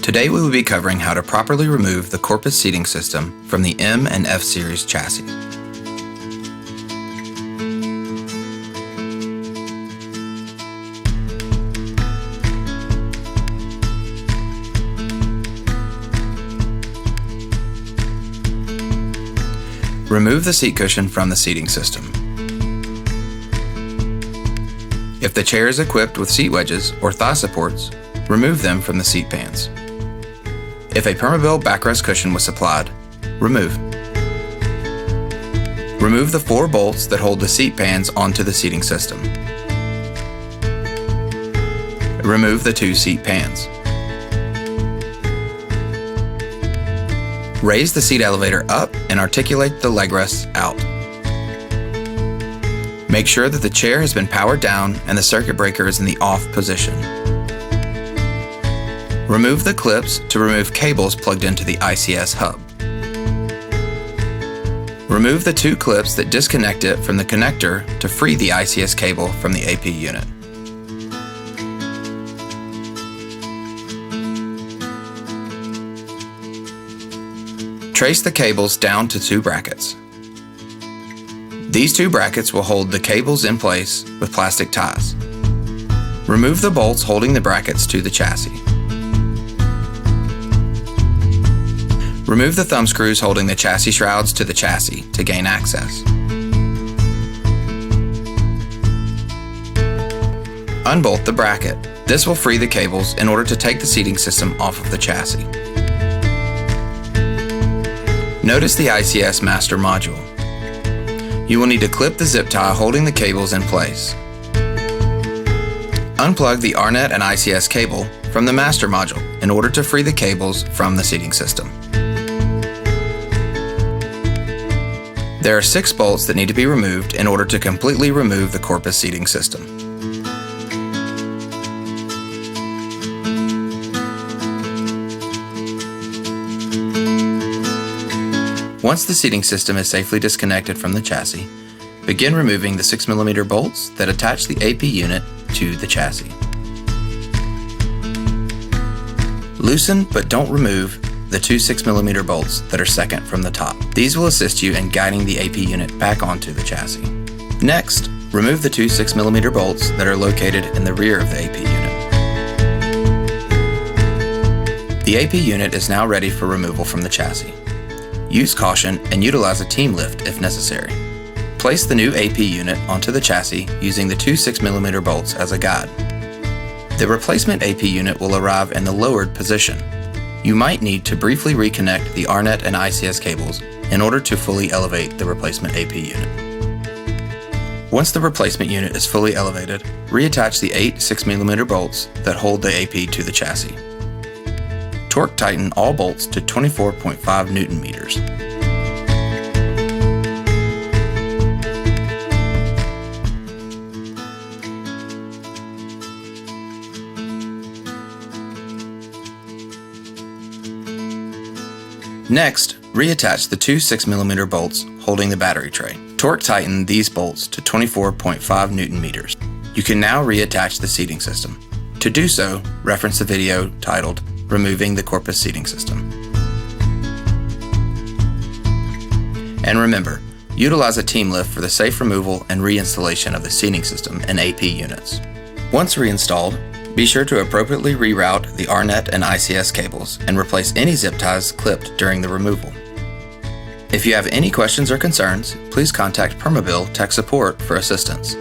Today we will be covering how to properly remove the Corpus seating system from the M and F series chassis. Remove the seat cushion from the seating system. If the chair is equipped with seat wedges or thigh supports, remove them from the seat pans. If a Permobil backrest cushion was supplied, remove. Remove the 4 bolts that hold the seat pans onto the seating system. Remove the 2 seat pans. Raise the seat elevator up and articulate the leg rests out. Make sure that the chair has been powered down and the circuit breaker is in the off position. Remove the clips to remove cables plugged into the ICS hub. Remove the 2 clips that disconnect it from the connector to free the ICS cable from the AP unit. Trace the cables down to 2 brackets. These 2 brackets will hold the cables in place with plastic ties. Remove the bolts holding the brackets to the chassis. Remove the thumb screws holding the chassis shrouds to the chassis to gain access. Unbolt the bracket. This will free the cables in order to take the seating system off of the chassis. Notice the ICS master module. You will need to clip the zip tie holding the cables in place. Unplug the RNet and ICS cable from the master module in order to free the cables from the seating system. There are 6 bolts that need to be removed in order to completely remove the Corpus seating system. Once the seating system is safely disconnected from the chassis, begin removing the 6mm bolts that attach the AP unit to the chassis. Loosen but don't remove the 2 6mm bolts that are second from the top. These will assist you in guiding the AP unit back onto the chassis. Next, remove the 2 6mm bolts that are located in the rear of the AP unit. The AP unit is now ready for removal from the chassis. Use caution and utilize a team lift if necessary. Place the new AP unit onto the chassis using the 2 6mm bolts as a guide. The replacement AP unit will arrive in the lowered position. You might need to briefly reconnect the RNet and ICS cables in order to fully elevate the replacement AP unit. Once the replacement unit is fully elevated, reattach the 8 6mm bolts that hold the AP to the chassis. Torque tighten all bolts to 24.5 Newton meters. Next, reattach the 2 6mm bolts holding the battery tray. Torque tighten these bolts to 24.5 Newton meters. You can now reattach the seating system. To do so, reference the video titled Removing the Corpus Seating System. And remember, utilize a team lift for the safe removal and reinstallation of the seating system and AP units. Once reinstalled, be sure to appropriately reroute the RNet and ICS cables and replace any zip ties clipped during the removal. If you have any questions or concerns, please contact Permobil Tech Support for assistance.